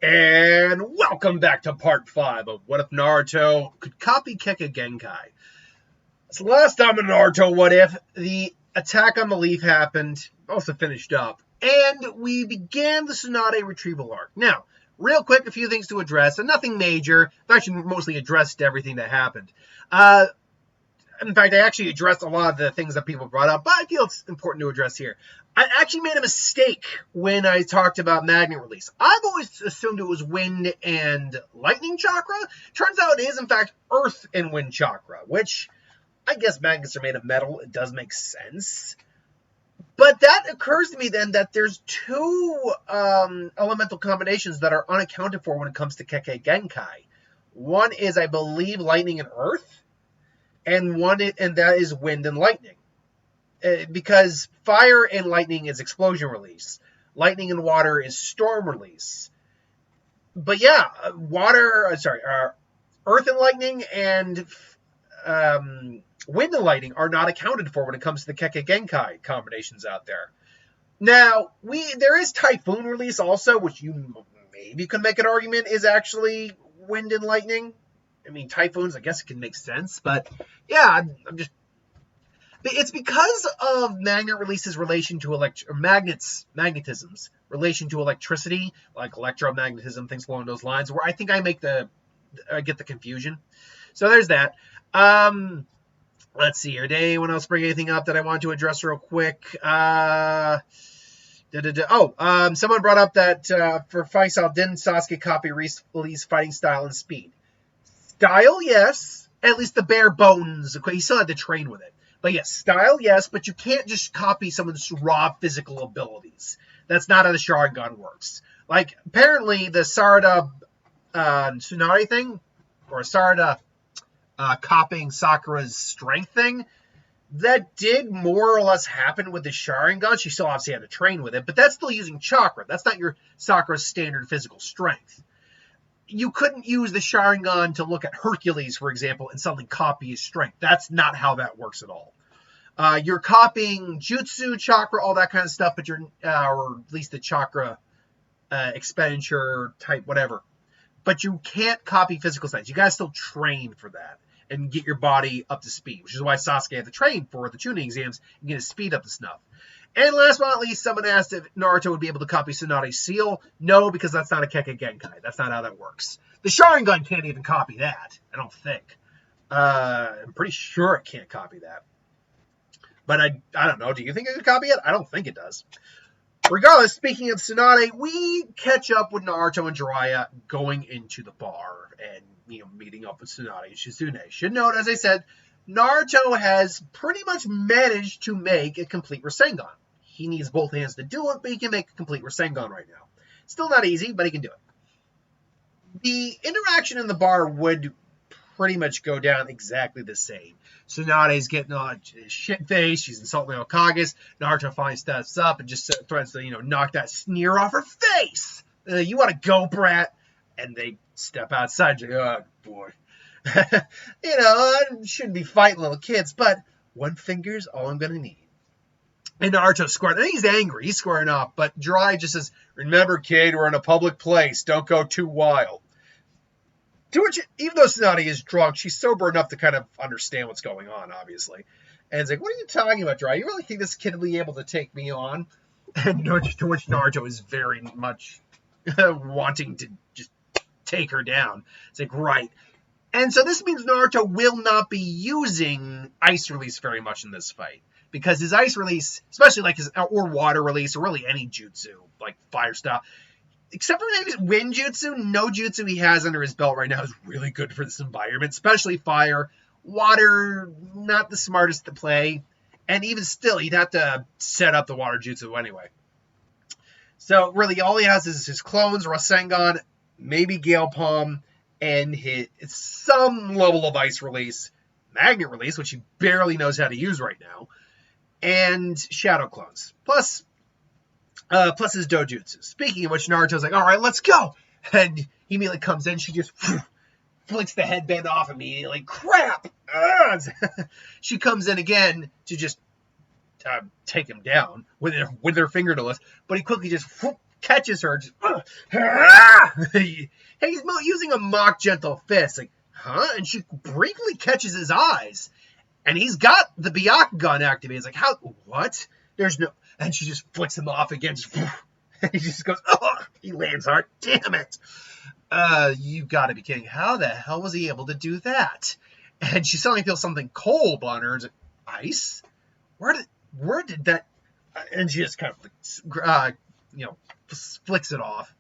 And welcome back to part 5 of What If Naruto Could Copy Kekkei Genkai. So last time in Naruto What If, the attack on the leaf happened, also finished up, and we began the Tsunade retrieval arc. Now, real quick, a few things to address, and nothing major. I've actually mostly addressed everything that happened. In fact, I actually addressed a lot of the things that people brought up, but I feel it's important to address here. I actually made a mistake when I talked about magnet release. I've always assumed it was wind and lightning chakra. Turns out it is, in fact, earth and wind chakra, which I guess magnets are made of metal. It does make sense. But that occurs to me then that there's two elemental combinations that are unaccounted for when it comes to Kekkei Genkai. One is, I believe, lightning and earth. And that is wind and lightning. Because fire and lightning is explosion release. Lightning and water is storm release. But yeah, earth and lightning and wind and lightning are not accounted for when it comes to the Kekkei Genkai combinations out there. Now, there is typhoon release also, which you maybe could make an argument is actually wind and lightning. I mean, typhoons, I guess it can make sense, but yeah, it's because of magnet release's relation to magnetism's relation to electricity, like electromagnetism, things along those lines, where I think I get the confusion. So there's that. Let's see here. Did anyone else bring anything up that I want to address real quick? Someone brought up that for Faisal, didn't Sasuke copy Release fighting style and speed? Style, yes. At least the bare bones. He still had to train with it. But yes, style, yes. But you can't just copy someone's raw physical abilities. That's not how the Sharingan works. Like, apparently, the Sarada Tsunade thing, or Sarada copying Sakura's strength thing, that did more or less happen with the Sharingan. She still obviously had to train with it. But that's still using chakra. That's not your Sakura's standard physical strength. You couldn't use the Sharingan to look at Hercules, for example, and suddenly copy his strength. That's not how that works at all. You're copying jutsu, chakra, all that kind of stuff, but or at least the chakra expenditure type, whatever. But you can't copy physical science. You gotta still train for that and get your body up to speed, which is why Sasuke had to train for the tuning exams and get his speed up to snuff. And last but not least, someone asked if Naruto would be able to copy Tsunade's seal. No, because that's not a Kekkei Genkai. That's not how that works. The Sharingan can't even copy that, I don't think. I'm pretty sure it can't copy that. But I don't know. Do you think it could copy it? I don't think it does. Regardless, speaking of Tsunade, we catch up with Naruto and Jiraiya going into the bar and meeting up with Tsunade and Shizune. Should note, as I said, Naruto has pretty much managed to make a complete Rasengan. He needs both hands to do it, but he can make a complete Rasengan right now. Still not easy, but he can do it. The interaction in the bar would pretty much go down exactly the same. Tsunade's getting on his shit face. She's insulting the Hokages. Naruto finally steps up and just threatens to, knock that sneer off her face. You want to go, brat? And they step outside. Like, oh, boy. I shouldn't be fighting little kids, but one finger's all I'm going to need. And Naruto's squaring. I think he's angry. He's squaring off. But Jiraiya just says, remember, kid, we're in a public place. Don't go too wild. To which, even though Tsunade is drunk, she's sober enough to kind of understand what's going on, obviously. And it's like, what are you talking about, Jiraiya? You really think this kid will be able to take me on? And to which Naruto is very much wanting to just take her down. It's like, right. And so this means Naruto will not be using Ice Release very much in this fight. Because his Ice Release, especially or Water Release, or really any jutsu, like Fire Style, except for maybe Wind Jutsu, no jutsu he has under his belt right now is really good for this environment, especially Fire. Water, not the smartest to play. And even still, he'd have to set up the Water Jutsu anyway. So really, all he has is his clones, Rasengan, maybe Gale Palm, and some level of Ice Release, Magnet Release, which he barely knows how to use right now, and Shadow Clones. Plus his dojutsu. Speaking of which, Naruto's like, all right, let's go. And he immediately comes in. She just flicks the headband off immediately. Crap! She comes in again to just take him down with her fingernails. But he quickly just catches her. Just, he's using a mock gentle fist. Like, huh? And she briefly catches his eyes. And he's got the Byakugan activated. He's like, how? What? There's no. And she just flicks him off again. And he just goes, oh, he lands hard. Damn it. You gotta be kidding. How the hell was he able to do that? And she suddenly feels something cold on her. And it's like, ice? Where did that? And she just kind of, flicks it off.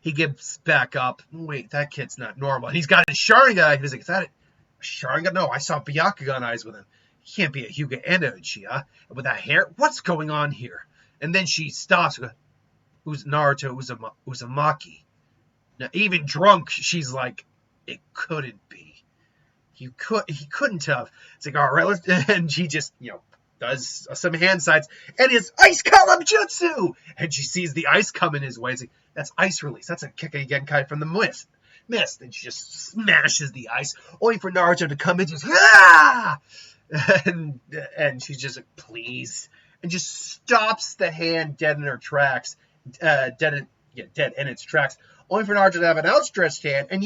He gets back up. Wait, that kid's not normal. And he's got his Sharingan. He's like, is that it? Sharingan? No, I saw Byakugan eyes with him. He can't be a Hyuga energy, huh? With that hair? What's going on here? And then she stops. Who's Naruto? Uzumaki. Now, even drunk, she's like, it couldn't be. He couldn't have. It's like, all right, and she just, does some hand sides, and his ice column jutsu! And she sees the ice coming his way. It's like, that's ice release. That's a Kekkei Genkai from the mist. And she just smashes the ice, only for Naruto to come in, just, ah! And she's just like, please. And just stops the hand dead in her tracks. Dead in its tracks. Only for Naruto to have an outstretched hand, and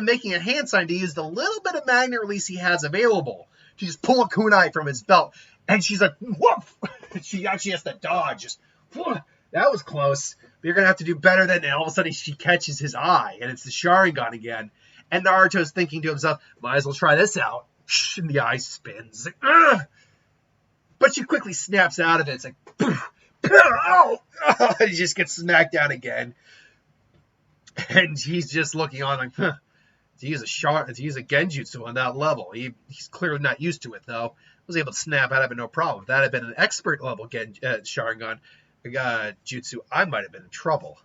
making a hand sign to use the little bit of magnet release he has available. She just pull a kunai from his belt, and she's like, woof! She actually has to dodge. Just, woof. That was close. But you're going to have to do better than that. And all of a sudden, she catches his eye, and it's the Sharingan again. And Naruto's thinking to himself, might as well try this out. And the eye spins. Like, ugh! But she quickly snaps out of it. It's like, oh! He just gets smacked down again. And he's just looking on like, huh. To use a genjutsu on that level. He's clearly not used to it, though. Was able to snap out of it no problem. If that had been an expert level Sharingan jutsu, I might have been in trouble.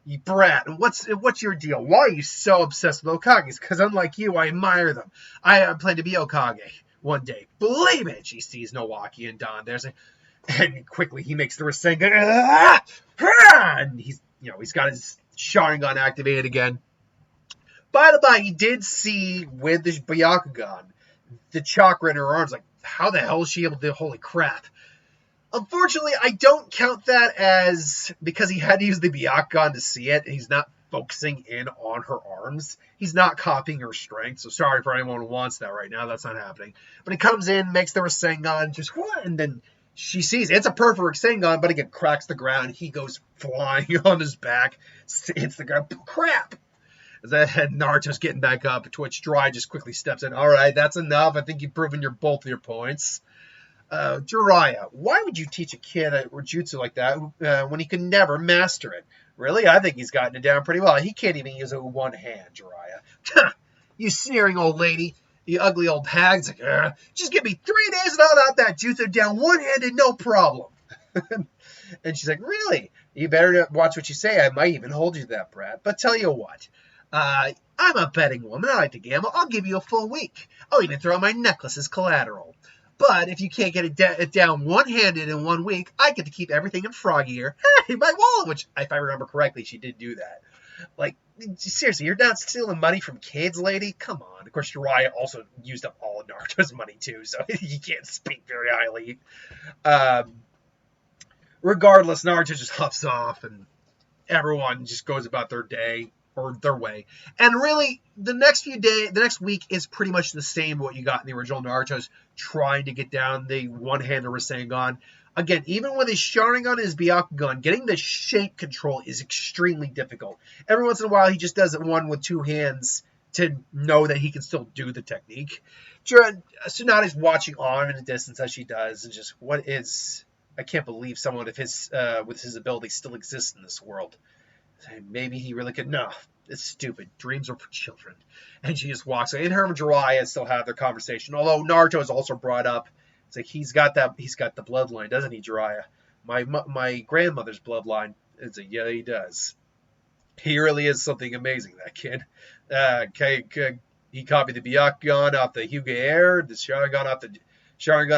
You brat, what's your deal? Why are you so obsessed with Okages? Because unlike you, I admire them. I plan to be Okage one day. Believe it. She sees Nowaki and Don there. And quickly he makes the rasengan. And he's got his Sharingan activated again. By the by, he did see with the Byakugan the chakra in her arms. Like, how the hell is she able to do? Holy crap. Unfortunately, I don't count that as because he had to use the Byakugan to see it. He's not focusing in on her arms. He's not copying her strength. So sorry for anyone who wants that right now. That's not happening. But he comes in, makes the rasengan, just what? And then she sees it's a perfect rasengan, but again, cracks the ground. He goes flying on his back, hits the ground. Crap! And Naruto's getting back up, to which Jiraiya just quickly steps in. All right, that's enough. I think you've proven both your points. Jiraiya, why would you teach a kid a jutsu like that when he could never master it? Really? I think he's gotten it down pretty well. He can't even use it with one hand, Jiraiya. You sneering old lady. You ugly old hag's like, just give me 3 days and I'll have that jutsu down one-handed, no problem. And she's like, really? You better watch what you say. I might even hold you to that, brat. But tell you what. I'm a betting woman. I like to gamble. I'll give you a full week. I'll even throw my necklace as collateral. But if you can't get it down one-handed in 1 week, I get to keep everything in Froggy here. Hey, my wallet, which, if I remember correctly, she did do that. Like, seriously, you're not stealing money from kids, lady? Come on. Of course, Jiraiya also used up all of Naruto's money, too, so you can't speak very highly. Regardless, Naruto just huffs off, and everyone just goes about their day. Or their way. And really, the next week is pretty much the same what you got in the original Naruto's trying to get down the one-handed Rasengan. Again, even with his Sharingan and his Byakugan, getting the shape control is extremely difficult. Every once in a while, he just does it one with 2 hands to know that he can still do the technique. Tsunade is watching on in the distance as she does, and just, I can't believe someone with his ability still exists in this world. Maybe he really could. No, it's stupid. Dreams are for children. And she just walks away. And her and Jiraiya still have their conversation. Although Naruto is also brought up. It's like he's got the bloodline, doesn't he, Jiraiya? My grandmother's bloodline. It's like, yeah, he does. He really is something amazing, that kid. He copied the Byakugan off the Hyuga Air, the Sharingan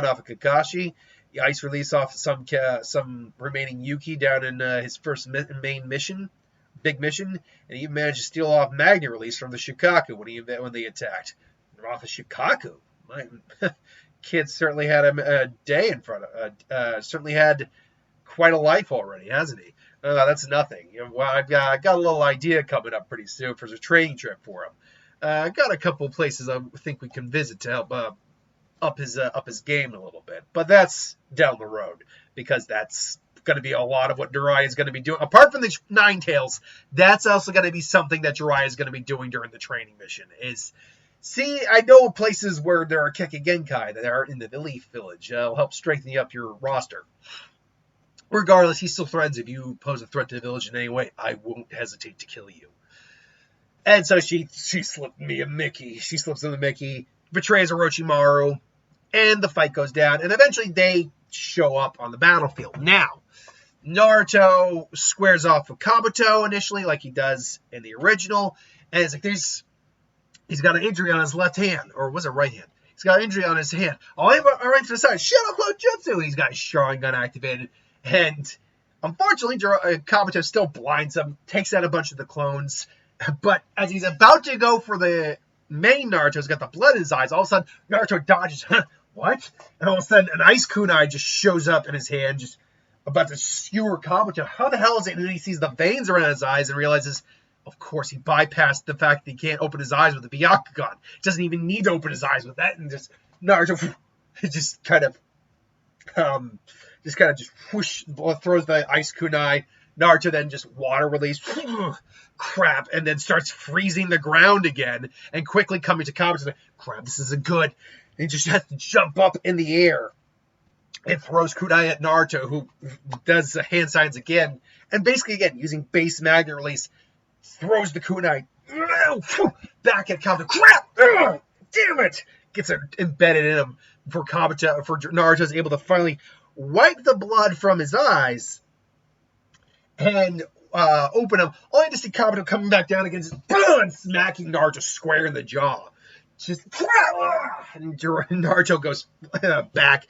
off of Kakashi. The ice release off some remaining Yuki down in his first main mission. Big mission, and he managed to steal off Magna release from the Shikaku when they attacked. They're off the Shikaku. My kid certainly had a day in front of. Certainly had quite a life already, hasn't he? That's nothing. Well, I've got a little idea coming up pretty soon for a training trip for him. I got a couple of places I think we can visit to help up his game a little bit. But that's down the road because that's going to be a lot of what Jiraiya is going to be doing. Apart from the Nine Tails, that's also going to be something that Jiraiya is going to be doing during the training mission. See, I know places where there are Kekkei Genkai that are in the Leaf Village. It'll help strengthen up your roster. Regardless, he still threatens if you pose a threat to the village in any way, I won't hesitate to kill you. And so she slipped me a Mickey. She slips him a Mickey, betrays Orochimaru, and the fight goes down. And eventually they show up on the battlefield. Now, Naruto squares off with Kabuto initially, like he does in the original. And it's like he's got an injury on his left hand, or was it right hand? He's got an injury on his hand. Oh, I'm right to the side. Shut up, Jutsu. He's got his Sharingan activated. And unfortunately, Kabuto still blinds him, takes out a bunch of the clones. But as he's about to go for the main Naruto, he's got the blood in his eyes. All of a sudden, Naruto dodges. What? And all of a sudden, an ice kunai just shows up in his hand, just about to skewer Kabuto. How the hell is it? And then he sees the veins around his eyes and realizes, of course, he bypassed the fact that he can't open his eyes with the Byakugan. He doesn't even need to open his eyes with that. And just Naruto just kind of whoosh, throws the ice kunai. Naruto then just water release, crap, and then starts freezing the ground again and quickly coming to Kabuto. Like, crap, this isn't good. And he just has to jump up in the air and throws kunai at Naruto, who does the hand signs again. And basically, again, using base magnet release, throws the kunai back at Kabuto. Crap! Damn it! Gets it embedded in him for Naruto's able to finally wipe the blood from his eyes and open them, only to see Kabuto coming back down again, and smacking Naruto square in the jaw. Just and Naruto goes back.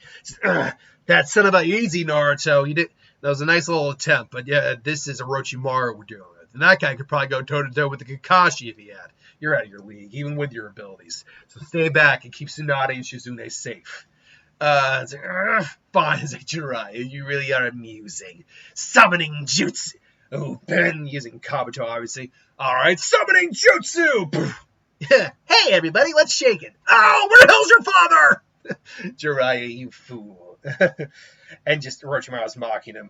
That son of a easy, Naruto. That was a nice little attempt, but yeah, this is Orochimaru we're dealing with. And that guy could probably go toe-to-toe with the Kakashi if he had. You're out of your league, even with your abilities. So stay back and keep Tsunade and Shizune safe. It's like, fine, it's like, Jiraiya, you really are amusing. Summoning jutsu. Oh, Ben using Kabuto, obviously. All right, summoning jutsu. Hey, everybody, let's shake it. Oh, where the hell's your father? Jiraiya, you fool. And just Orochimaru's mocking him.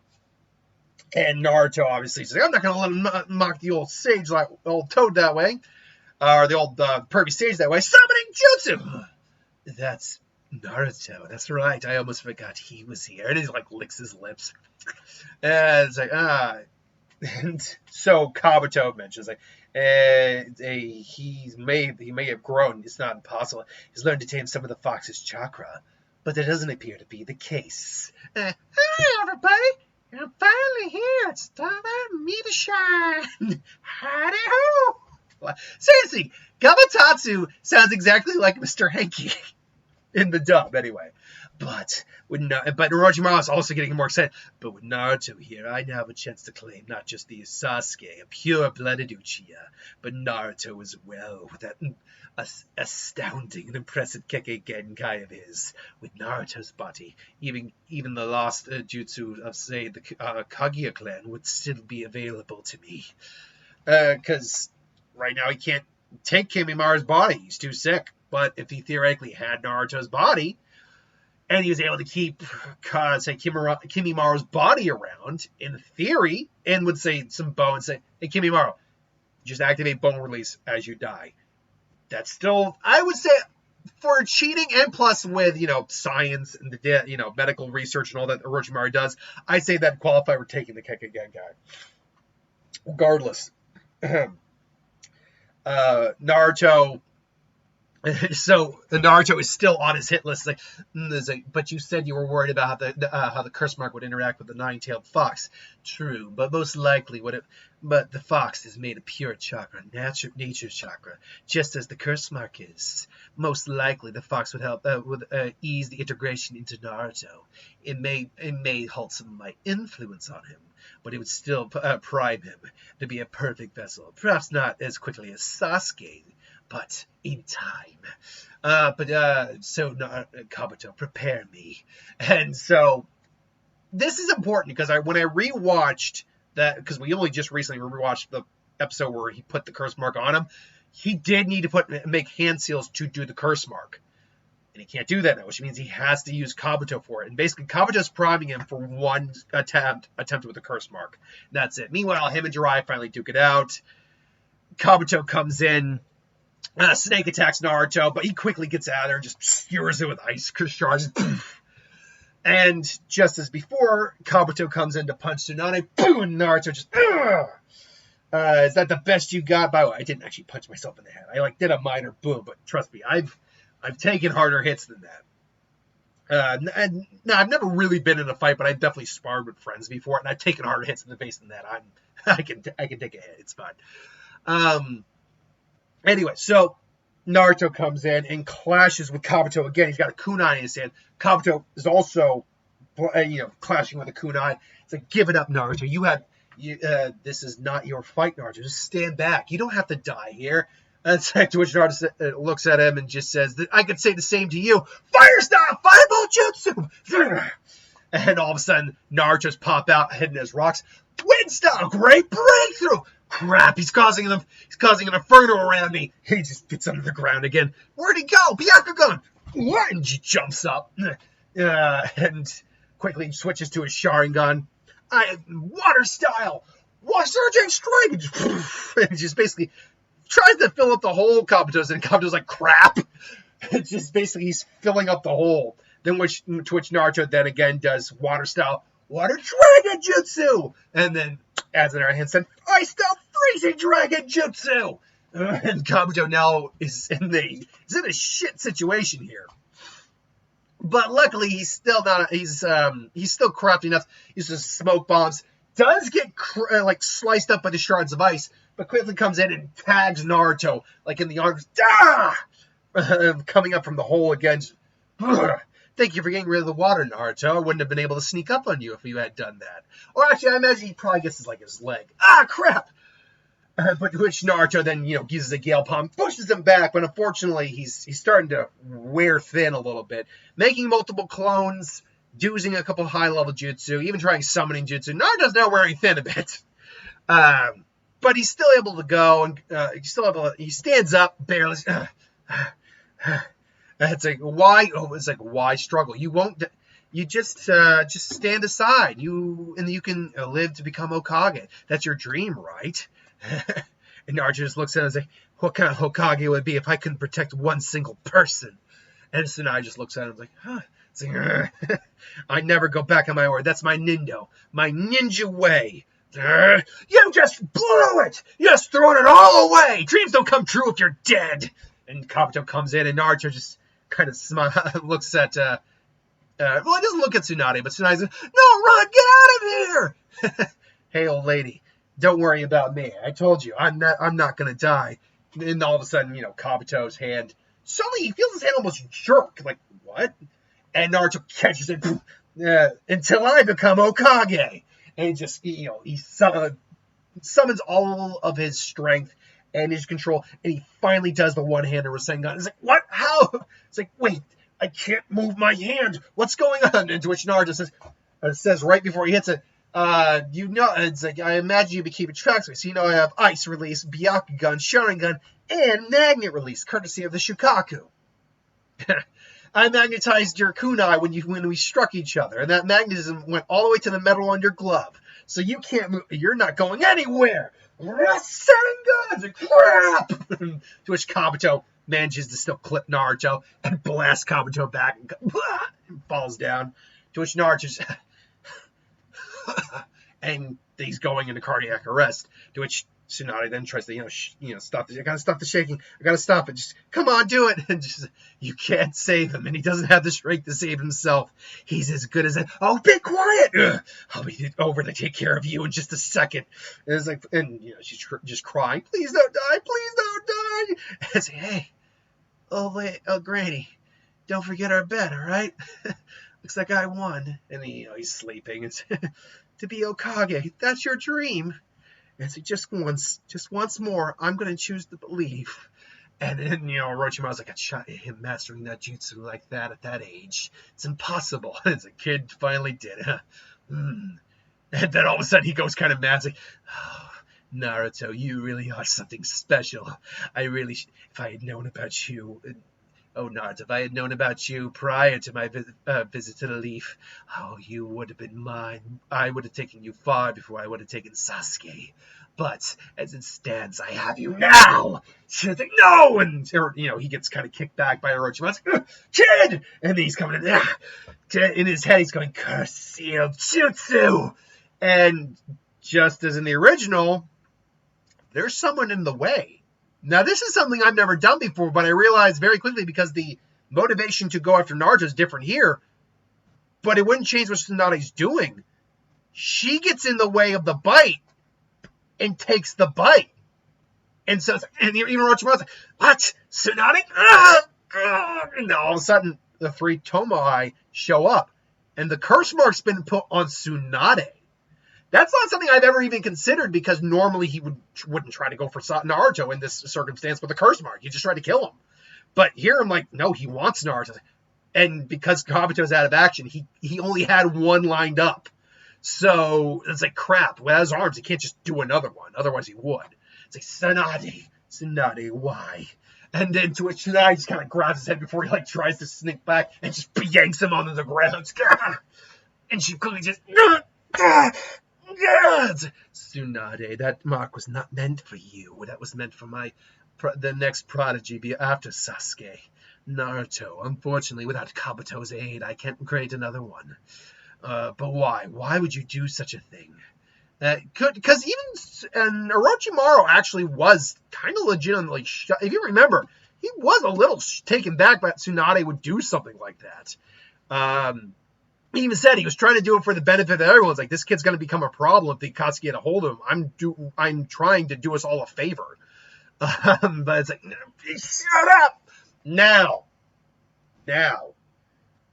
And Naruto, obviously, says, I'm not going to let him mock the old sage, like old toad that way. Or the old pervy sage that way. Summoning jutsu. That's Naruto, that's right. I almost forgot he was here. And he licks his lips. And it's like, And so Kabuto mentions he may have grown. It's not impossible. He's learned to tame some of the fox's chakra, but that doesn't appear to be the case. Hi, everybody. I'm finally here. It's time for me to shine. Howdy ho. Seriously, Kabutatsu sounds exactly like Mr. Hanky. In the dub, anyway. But Orochimaru is also getting more excited. But with Naruto here, I now have a chance to claim not just the Sasuke, a pure-blooded Uchiha, but Naruto as well, with that astounding and impressive Kekkei Genkai of his. With Naruto's body, even the lost jutsu of, say, the Kaguya clan would still be available to me. Because right now he can't take Kimimara's body. He's too sick. But if he theoretically had Naruto's body, and he was able to keep, say, Kimimara's body around, in theory, and would say some bone, say, hey, Kimimaro, just activate bone release as you die. That's still, I would say, for cheating, and plus with, science and the, medical research and all that Orochimaru does, I'd say that qualify for taking the Kekkei Genkai. Regardless. Naruto... So the Naruto is still on his hit list. But you said you were worried about how the curse mark would interact with the nine-tailed fox. True, but most likely but the fox is made of pure chakra, nature chakra, just as the curse mark is. Most likely, the fox would help ease the integration into Naruto. It may halt some of my influence on him, but it would still prime him to be a perfect vessel. Perhaps not as quickly as Sasuke, but in time. So Kabuto, prepare me. And so this is important because when I rewatched that because we only just recently rewatched the episode where he put the curse mark on him. He did need to make hand seals to do the curse mark. And he can't do that now, which means he has to use Kabuto for it. And basically, Kabuto's priming him for one attempt with the curse mark. And that's it. Meanwhile, him and Jiraiya finally duke it out. Kabuto comes in. Snake attacks Naruto, but he quickly gets out of there and just skewers it with ice charges. And just as before, Kabuto comes in to punch Tsunade. Boom! And Naruto just... is that the best you got? By the way, I didn't actually punch myself in the head. I did a minor boom, but trust me, I've taken harder hits than that. I've never really been in a fight, but I've definitely sparred with friends before, and I've taken harder hits in the face than that. I can take a hit. It's fine. Anyway, so Naruto comes in and clashes with Kabuto again. He's got a kunai in his hand. Kabuto is also, clashing with a kunai. It's like, give it up, Naruto. This is not your fight, Naruto. Just stand back. You don't have to die here. That's to which Naruto looks at him and just says, I could say the same to you. Fire style! Fireball jutsu! And all of a sudden, Naruto's pop out, hitting his rocks. Twin style! Great breakthrough! Crap, he's causing an inferno around me. He just gets under the ground again. Where'd he go? Byakugan! What? And he jumps up. And quickly switches to his Sharingan. Water style! Surging strike! And just basically tries to fill up the hole Kabuto's in. Kabuto's like, crap! It's just basically he's filling up the hole. To which Naruto then again does water style, water dragon jutsu! And then adds another hand said, ice style freezing dragon jutsu! And Kabuto now is in a shit situation here. But luckily he's still crafty enough. He uses smoke bombs. Does get sliced up by the shards of ice, but quickly comes in and tags Naruto in the arms. Coming up from the hole again. Thank you for getting rid of the water, Naruto. I wouldn't have been able to sneak up on you if you had done that. Or actually, I imagine he probably gets his leg. Crap! But which Naruto then, uses a Gale Palm, pushes him back, but unfortunately he's starting to wear thin a little bit. Making multiple clones, using a couple high-level jutsu, even trying summoning jutsu. Naruto's now wearing thin a bit. But he's still able to go, and he stands up, barely. It's like, why? Oh, it's like, why struggle? You just stand aside. You can live to become Hokage. That's your dream, right? And Naruto just looks at him and says, what kind of Hokage would it be if I couldn't protect one single person? And Tsunade just looks at him and is like, huh. It's like, I never go back on my word. That's my ninja way. You just blew it. You just thrown it all away. Dreams don't come true if you're dead. And Kabuto comes in, and Naruto just kind of looks at, he doesn't look at Tsunade, but Tsunade's like, no, run, get out of here. Hey, old lady, don't worry about me. I told you, I'm not going to die. And all of a sudden, Kabuto's hand, suddenly he feels his hand almost jerk. Like, what? And Naruto catches it, until I become Hokage. And he just, he summons all of his strength and his control, and he finally does the one-hander Rasengan. It's like, what? How? It's like, wait, I can't move my hand. What's going on? And to which Naruto says right before he hits it, it's like, I imagine you'll be keeping track of me. So I have Ice Release, Byakugan, Sharingan, and Magnet Release, courtesy of the Shukaku. I magnetized your kunai when we struck each other, and that magnetism went all the way to the metal on your glove. So you can't move. You're not going anywhere. Rasengan! Crap! To which Kabuto manages to still clip Naruto and blast Kabuto back and falls down. To which Naruto's and he's going into cardiac arrest. To which Tsunade then tries to, stop this. I gotta stop the shaking. I gotta stop it. Just come on, do it. And just, you can't save him, and he doesn't have the strength to save himself. He's as good as that. Oh, be quiet! Ugh. I'll be over to take care of you in just a second. And it's like, she's just crying. Please don't die. Please don't die. And I say, hey, Granny, don't forget our bet, all right? Looks like I won. And he's sleeping. It's to be Hokage. That's your dream. And so just once more, I'm going to choose to believe. And then, Orochimaru's like, I shot at him mastering that jutsu like that at that age. It's impossible. As a kid finally did it. And then all of a sudden he goes kind of mad. It's like, oh, Naruto, you really are something special. If I had known about you... Oh, Naruto, if I had known about you prior to my visit to the Leaf, oh, you would have been mine. I would have taken you far before I would have taken Sasuke. But as it stands, I have you now. She's like, no! And, he gets kind of kicked back by Orochimaru. Like, kid! And then he's coming in his head, he's going, curse sealed jutsu! And just as in the original, there's someone in the way. Now, this is something I've never done before, but I realized very quickly because the motivation to go after Naruto is different here, but it wouldn't change what Tsunade's doing. She gets in the way of the bite and takes the bite. And so, and even Orochimaru's like, what? Tsunade? And all of a sudden, the three Tomoe show up, and the curse mark's been put on Tsunade. That's not something I've ever even considered because normally he wouldn't try to go for Naruto in this circumstance with a curse mark. He just tried to kill him. But here I'm like, no, he wants Naruto. And because Kabuto's out of action, he only had one lined up. So it's like, crap. Without his arms, he can't just do another one. Otherwise he would. It's like, Tsunade, why? And then to which Tsunade just kind of grabs his head before he tries to sneak back and just yanks him onto the ground. And she quickly just... Tsunade, that mark was not meant for you. That was meant for the next prodigy after Sasuke. Naruto, unfortunately, without Kabuto's aid, I can't create another one. But why? Why would you do such a thing? Because even Orochimaru actually was kind of legitimately... If you remember, he was a little taken back by Tsunade would do something like that. He even said he was trying to do it for the benefit of everyone. It's like, this kid's going to become a problem if the Akatsuki get a hold of him. I'm trying to do us all a favor. But it's like, shut up! Now.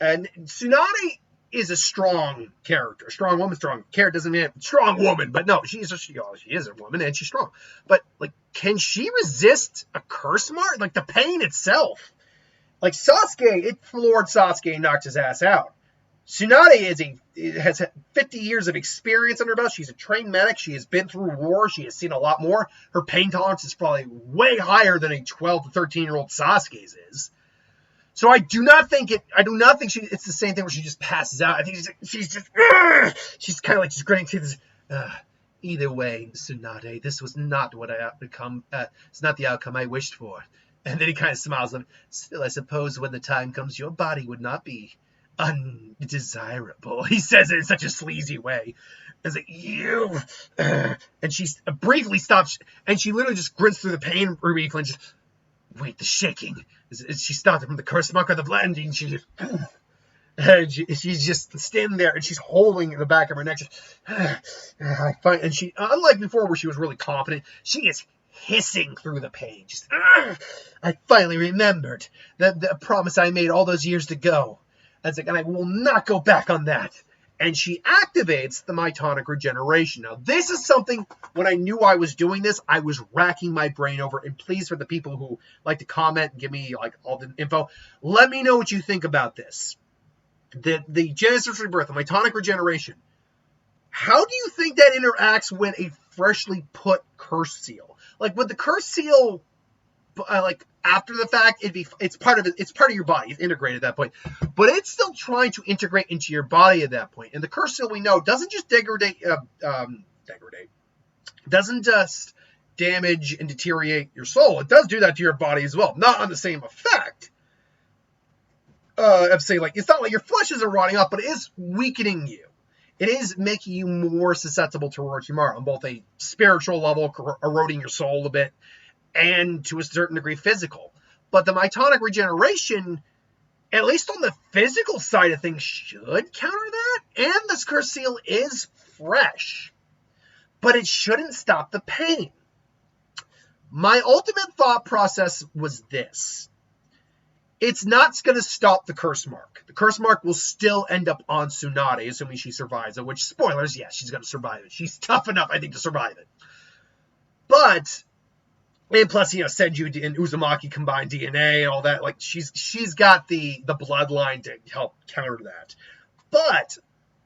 And Tsunade is a strong character. Strong woman, strong character doesn't mean strong woman. But no, she is a woman and she's strong. But, can she resist a curse mark? The pain itself. Sasuke, it floored Sasuke and knocked his ass out. Tsunade has 50 years of experience under her belt. She's a trained medic. She has been through war. She has seen a lot more. Her pain tolerance is probably way higher than a 12 to 13-year-old Sasuke's is. So I do not think it's the same thing where she just passes out. I think she's kind of just gritting teeth. Either way, Tsunade, this was not what it's not the outcome I wished for. And then he kind of smiles. Still, I suppose when the time comes, your body would not be undesirable. He says it in such a sleazy way. It's like, you... And she briefly stops, and she literally just grins through the pain relief and just... Wait, the shaking. She stopped from the curse mark of the blending. She just... And she's just standing there, and she's holding the back of her neck. And she, unlike before where she was really confident, she is hissing through the pain. Just, I finally remembered the promise I made all those years ago. And I will not go back on that. And she activates the mitonic regeneration. Now, this is something, when I knew I was doing this, I was racking my brain over. And please, for the people who like to comment and give me all the info, let me know what you think about this. The Genesis Rebirth, the mitonic regeneration. How do you think that interacts with a freshly put curse seal? Would the curse seal... after the fact, it's part of your body. It's integrated at that point, but it's still trying to integrate into your body at that point. And the curse seal, we know, doesn't just doesn't just damage and deteriorate your soul. It does do that to your body as well, not on the same effect. It's not like your flesh isn't rotting up, but it is weakening you. It is making you more susceptible to Orochimaru on both a spiritual level, eroding your soul a bit, and to a certain degree physical. But the mitonic regeneration, at least on the physical side of things, should counter that. And this curse seal is fresh. But it shouldn't stop the pain. My ultimate thought process was this. It's not going to stop the curse mark. The curse mark will still end up on Tsunade, assuming she survives it. Which, spoilers, yes, she's going to survive it. She's tough enough, I think, to survive it. But... And plus, Senju and Uzumaki combined DNA and all that. She's got the bloodline to help counter that. But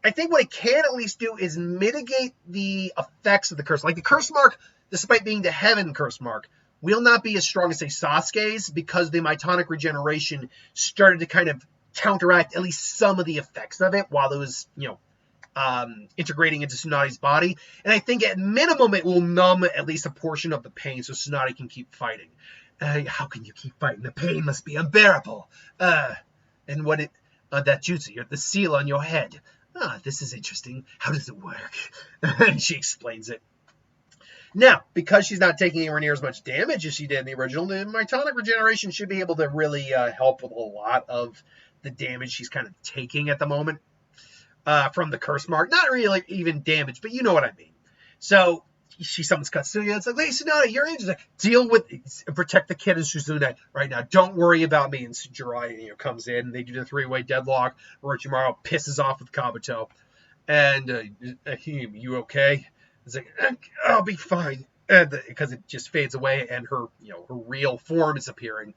I think what it can at least do is mitigate the effects of the curse. Like the curse mark, despite being the heaven curse mark, will not be as strong as, say, Sasuke's, because the mitonic regeneration started to kind of counteract at least some of the effects of it while it was, integrating into Tsunade's body. And I think at minimum it will numb at least a portion of the pain so Tsunade can keep fighting. How can you keep fighting? The pain must be unbearable. And what that jutsu, the seal on your head. This is interesting. How does it work? And she explains it. Now, because she's not taking anywhere near as much damage as she did in the original, the mitonic regeneration should be able to really help with a lot of the damage she's kind of taking at the moment from the curse mark. Not really even damage, but you know what I mean. So she summons Katsuya. It's like, hey, Tsunade, you're in. She's like, deal with protect the kid and Suzune right now. Don't worry about me. And Jiraiya comes in. They do the three-way deadlock. Orochimaru pisses off with Kabuto. And you okay? It's like, I'll be fine. Because it just fades away and her real form is appearing.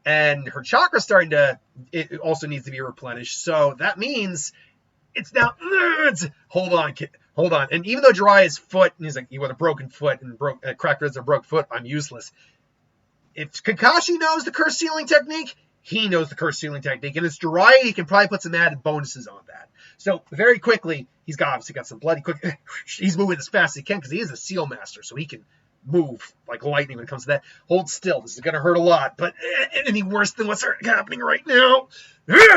And her chakra's starting to, it also needs to be replenished. So that means it's now, hold on, kid. Hold on. And even though Jiraiya's foot, and he's like, you with a broken foot and cracked ribs or broke foot, I'm useless. If Kakashi knows the curse sealing technique, he knows the curse sealing technique. And it's Jiraiya, he can probably put some added bonuses on that. So very quickly, he's obviously got some bloody quick. He's moving as fast as he can because he is a seal master, so he can move like lightning when it comes to that. Hold still. This is going to hurt a lot, but any worse than what's happening right now?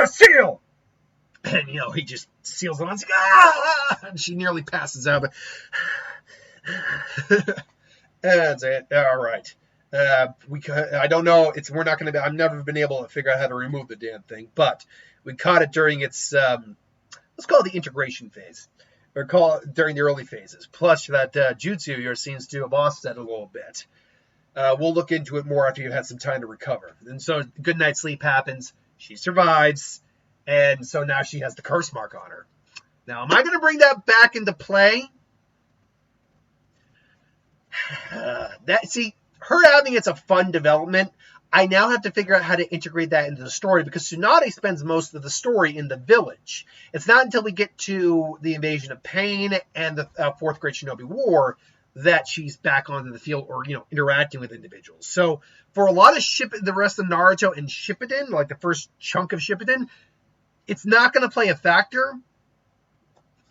Seal! And, he just seals on. Like, and she nearly passes out. But that's it. All right. I don't know. We're not going to. I've never been able to figure out how to remove the damn thing, but we caught it during its. Let's call it the integration phase, or call it during the early phases. Plus, that jutsu seems to have offset a little bit. We'll look into it more after you've had some time to recover. And so, good night's sleep happens. She survives. And so now she has the curse mark on her. Now, am I going to bring that back into play? Her having it's a fun development. I now have to figure out how to integrate that into the story because Tsunade spends most of the story in the village. It's not until we get to the invasion of Pain and the Fourth Great Shinobi War that she's back onto the field or, interacting with individuals. So for a lot of the rest of Naruto and Shippuden, like the first chunk of Shippuden, it's not going to play a factor.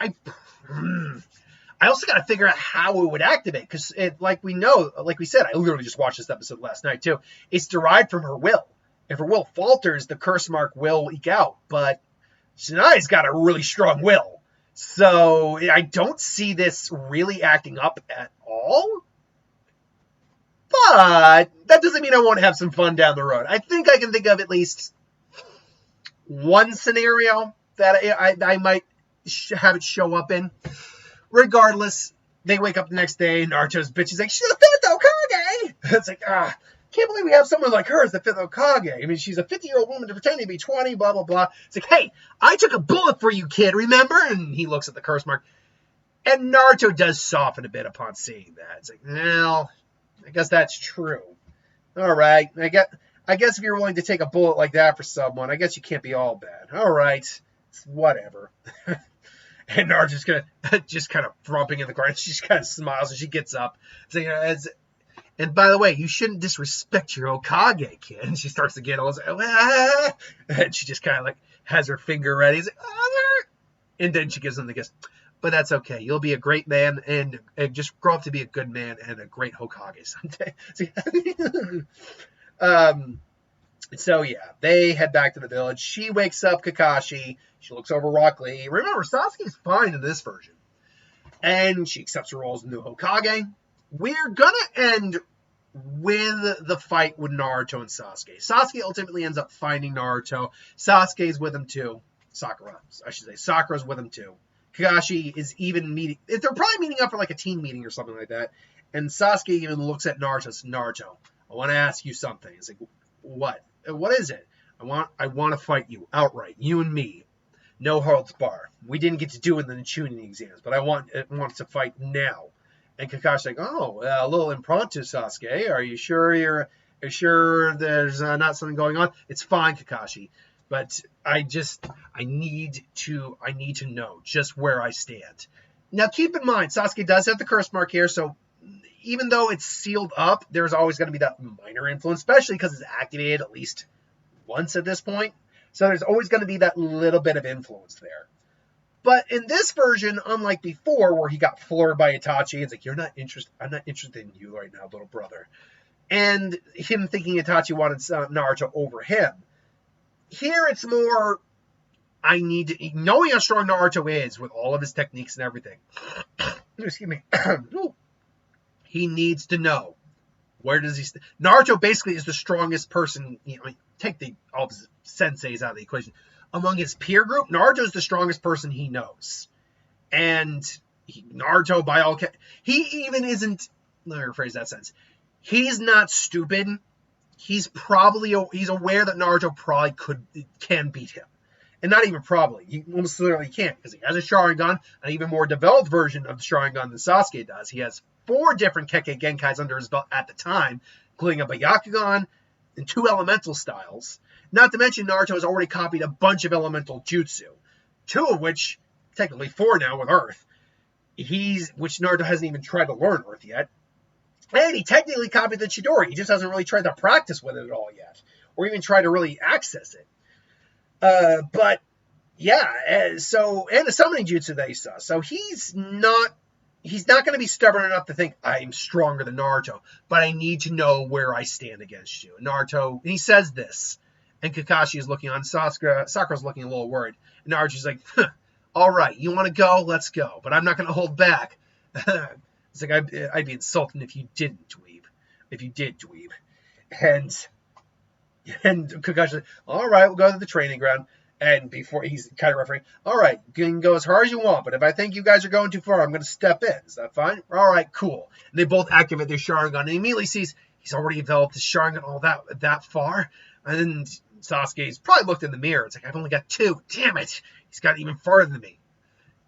I also got to figure out how it would activate because, like we said, I literally just watched this episode last night too. It's derived from her will. If her will falters, the curse mark will eke out. But Tsunade's got a really strong will, so I don't see this really acting up at all. But that doesn't mean I won't have some fun down the road. I think I can think of at least one scenario that I might have it show up in. Regardless, they wake up the next day, Naruto's bitch is like, she's the fifth Hokage! It's like, can't believe we have someone like her as the fifth Hokage. I mean, she's a 50-year-old woman pretending to be 20, blah, blah, blah. It's like, hey, I took a bullet for you, kid, remember? And he looks at the curse mark. And Naruto does soften a bit upon seeing that. It's like, well, I guess that's true. All right, I guess if you're willing to take a bullet like that for someone, I guess you can't be all bad. All right, whatever. And Naruto's just kind of frumping in the corner. She just kind of smiles and she gets up. And by the way, you shouldn't disrespect your Hokage, kid. And she starts to get all and she just kind of has her finger ready. He's like, and then she gives him the kiss. But that's okay. You'll be a great man and just grow up to be a good man and a great Hokage someday. So yeah, they head back to the village. She wakes up Kakashi. She looks over Rock Lee. Remember, Sasuke's fine in this version. And she accepts her role as new Hokage. We're gonna end with the fight with Naruto and Sasuke. Sasuke ultimately ends up finding Naruto. Sasuke's with him too. Sakura, I should say. Sakura's with him too. Kakashi is even meeting. They're probably meeting up for like a team meeting or something like that. And Sasuke even looks at Naruto and says, Naruto, I want to ask you something. It's like, what? What is it? I want to fight you outright. You and me. No holds bar. We didn't get to do it in the Chunin exams, but I want to fight now. And Kakashi's like, oh, a little impromptu, Sasuke. Are you sure there's not something going on? It's fine, Kakashi. But I need to know just where I stand. Now, keep in mind, Sasuke does have the curse mark here, so even though it's sealed up, there's always going to be that minor influence, especially because it's activated at least once at this point. So there's always going to be that little bit of influence there. But in this version, unlike before, where he got floored by Itachi, it's like, I'm not interested in you right now, little brother. And him thinking Itachi wanted Naruto over him. Here it's more, knowing how strong Naruto is with all of his techniques and everything. Excuse me. He needs to know, where does he stand? Naruto basically is the strongest person, take all of his senseis out of the equation. Among his peer group, Naruto is the strongest person he knows. And Naruto, by all he even isn't, let me rephrase that sentence. He's not stupid. He's aware that Naruto probably can beat him. And not even probably. He almost certainly can't, because he has a Sharingan, an even more developed version of the Sharingan than Sasuke does. He has 4 different Kekkei Genkais under his belt at the time, including a Byakugan and 2 elemental styles. Not to mention, Naruto has already copied a bunch of elemental jutsu, 2 of which, technically 4 now with Earth, which Naruto hasn't even tried to learn Earth yet. And he technically copied the Chidori. He just hasn't really tried to practice with it at all yet, or even try to really access it. But yeah, so, and the summoning jutsu that he saw. So he's not going to be stubborn enough to think, I'm stronger than Naruto, but I need to know where I stand against you. Naruto, and he says this, and Kakashi is looking on, Sakura's looking a little worried. And Naruto's like, all right, you want to go? Let's go. But I'm not going to hold back. It's like, I'd be insulted if you didn't, dweeb. If you did, dweeb. And Kakashi's like, all right, we'll go to the training ground. And before he's kind of referring, all right, you can go as hard as you want, but if I think you guys are going too far, I'm going to step in. Is that fine? All right, cool. And they both activate their Sharingan, and he immediately sees he's already developed his Sharingan all that far. And then Sasuke's probably looked in the mirror. It's like, I've only got 2. Damn it. He's got even farther than me.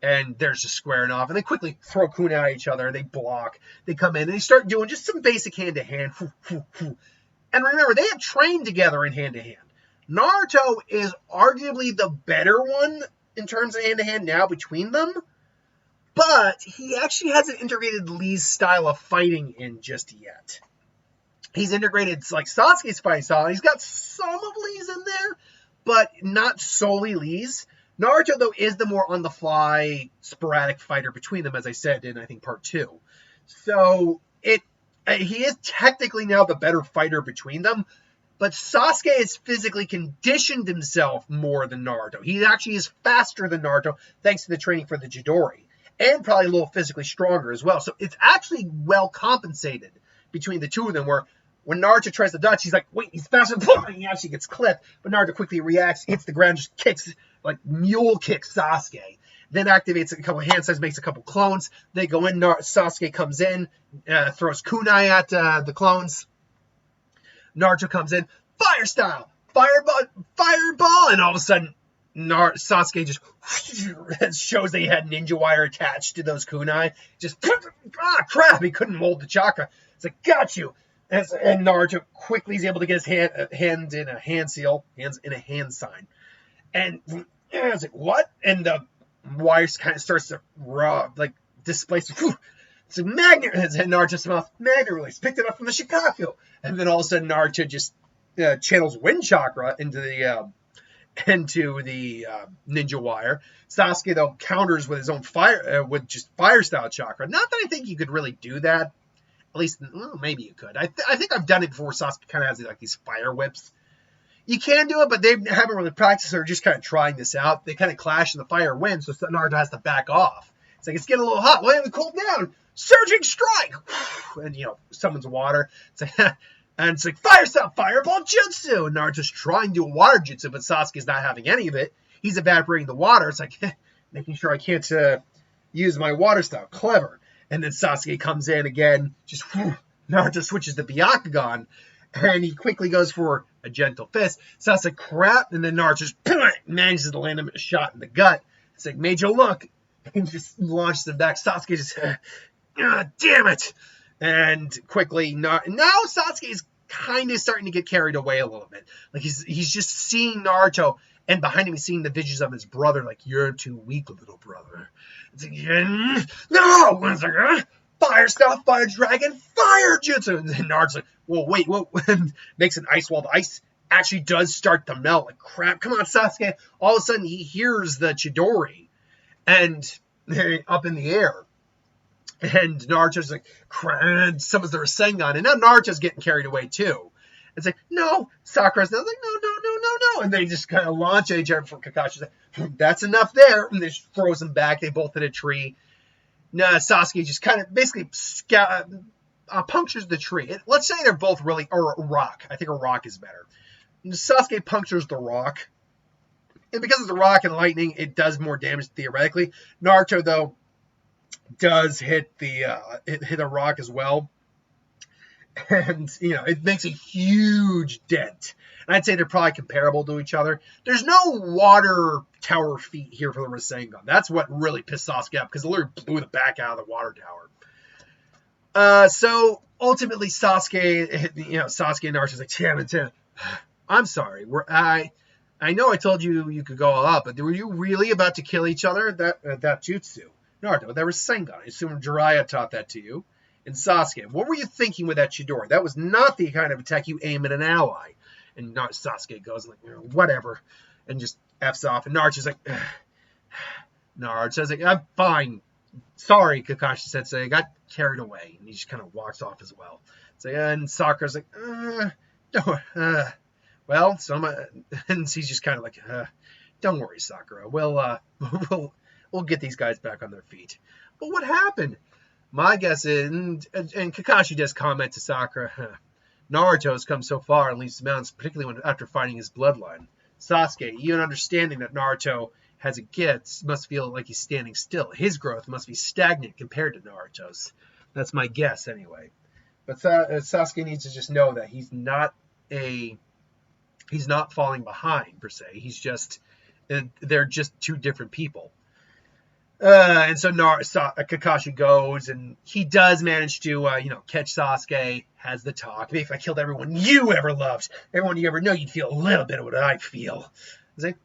And they're just squaring off. And they quickly throw kunai at each other. They block. They come in, and they start doing just some basic hand-to-hand. And remember, they have trained together in hand-to-hand. Naruto is arguably the better one in terms of hand-to-hand now between them. But he actually hasn't integrated Lee's style of fighting in just yet. He's integrated, like, Sasuke's fighting style. He's got some of Lee's in there, but not solely Lee's. Naruto, though, is the more on-the-fly, sporadic fighter between them, as I said in, I think, part 2. So, he is technically now the better fighter between them, but Sasuke has physically conditioned himself more than Naruto. He actually is faster than Naruto, thanks to the training for the Chidori, and probably a little physically stronger as well. So, it's actually well compensated between the two of them, where when Naruto tries to dodge, he's like, wait, he's faster than him. He actually gets clipped, but Naruto quickly reacts, hits the ground, just kicks, like mule kicks Sasuke. Then activates a couple of hand signs, makes a couple clones. They go in, Sasuke comes in, throws kunai at the clones. Naruto comes in, fire style, fireball, and all of a sudden, Sasuke just shows that he had ninja wire attached to those kunai. Just, crap, he couldn't mold the chakra. It's like, got you. And Naruto quickly is able to get his hand in a hand seal, hands in a hand sign. And I was like, what? And the wires kind of starts to displace. It's a magnet. And Naruto's mouth, magnet release, picked it up from the Shikaku. And then all of a sudden, Naruto just channels wind chakra into the ninja wire. Sasuke, though, counters with his own with just fire style chakra. Not that I think you could really do that. At least, well, maybe you could. I think I've done it before. Sasuke kind of has like these fire whips. You can do it, but they haven't really practiced. They're just kind of trying this out. They kind of clash in the fire wind, so Naruto has to back off. It's like, it's getting a little hot. Well, it cool down. Surging strike. And, summons water. It's like, and it's like, fire style, fireball jutsu. And Naruto's trying to do a water jutsu, but Sasuke's not having any of it. He's evaporating the water. It's like, making sure I can't use my water style. Clever. And then Sasuke comes in again. Just, Naruto switches to Byakugan. And he quickly goes for a gentle fist. Sasuke crap. And then Naruto just manages to land him a shot in the gut. It's like, made you look. And just launches him back. Sasuke just, damn it. And quickly, now Sasuke is kind of starting to get carried away a little bit. Like, he's just seeing Naruto And behind him, he's seeing the visions of his brother, like, you're too weak, little brother. It's like, no! One's like, fire stuff, fire dragon, fire jutsu! And then Naruto's like, whoa, wait, whoa. And makes an ice wall. The ice actually does start to melt. Like, crap, come on, Sasuke. All of a sudden, he hears the Chidori. And they're up in the air. And Naruto's like, summons the Rasengan. And now Naruto's getting carried away, too. It's like, no. Sakura's like, no. And they just kind of launch at each other before Kakashi's like, that's enough there. And they just throws them back. They both hit a tree. Sasuke just kind of basically punctures the tree. Let's say they're both really, or a rock. I think a rock is better. And Sasuke punctures the rock. And because it's a rock and lightning, it does more damage theoretically. Naruto, though, does hit hit a rock as well. And, it makes a huge dent. And I'd say they're probably comparable to each other. There's no water tower feat here for the Rasengan. That's what really pissed Sasuke off, because it literally blew the back out of the water tower. So, ultimately, Sasuke and Naruto's like, damn it. I'm sorry. I know I told you could go all out, but were you really about to kill each other? That jutsu. Naruto, that was Rasengan. I assume Jiraiya taught that to you. And Sasuke, what were you thinking with that Chidori? That was not the kind of attack you aim at an ally. And Sasuke goes like, whatever, and just F's off. And Naruto's like, I'm fine. Sorry, Kakashi said, I got carried away. And he just kind of walks off as well. And Sakura's like, well, and he's just kind of like, don't worry, Sakura. We'll get these guys back on their feet. But what happened? My guess is, and Kakashi does comment to Sakura, Naruto's come so far in leaps and bounds, particularly after finding his bloodline. Sasuke, even understanding that Naruto has a gift, must feel like he's standing still. His growth must be stagnant compared to Naruto's. That's my guess, anyway. But Sasuke needs to just know that he's not falling behind, per se. They're just two different people. And so Kakashi goes, and he does manage to, catch Sasuke, has the talk. Maybe if I killed everyone you ever loved, everyone you ever know, you'd feel a little bit of what I feel. It's like,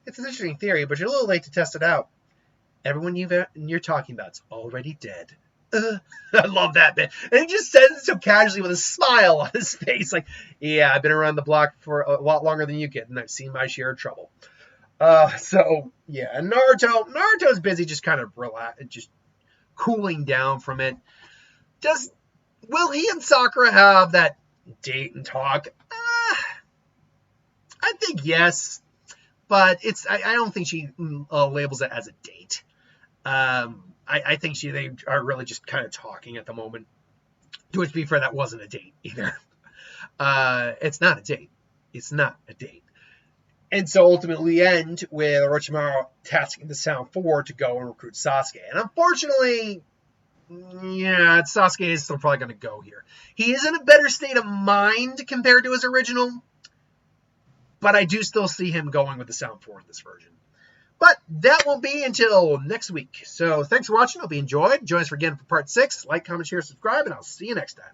it's an interesting theory, but you're a little late to test it out. Everyone you're talking about's already dead. I love that bit. And he just says it so casually with a smile on his face. Like, yeah, I've been around the block for a lot longer than you get, and I've seen my share of trouble. And Naruto's busy just kind of just cooling down from it. Will he and Sakura have that date and talk? I think yes, but I don't think she labels it as a date. I think they are really just kind of talking at the moment. To be fair, that wasn't a date either. It's not a date. It's not a date. And so ultimately we end with Orochimaru tasking the Sound 4 to go and recruit Sasuke. And unfortunately, Sasuke is still probably going to go here. He is in a better state of mind compared to his original, but I do still see him going with the Sound 4 in this version. But that won't be until next week. So thanks for watching. Hope you enjoyed. Join us again for part 6. Like, comment, share, subscribe, and I'll see you next time.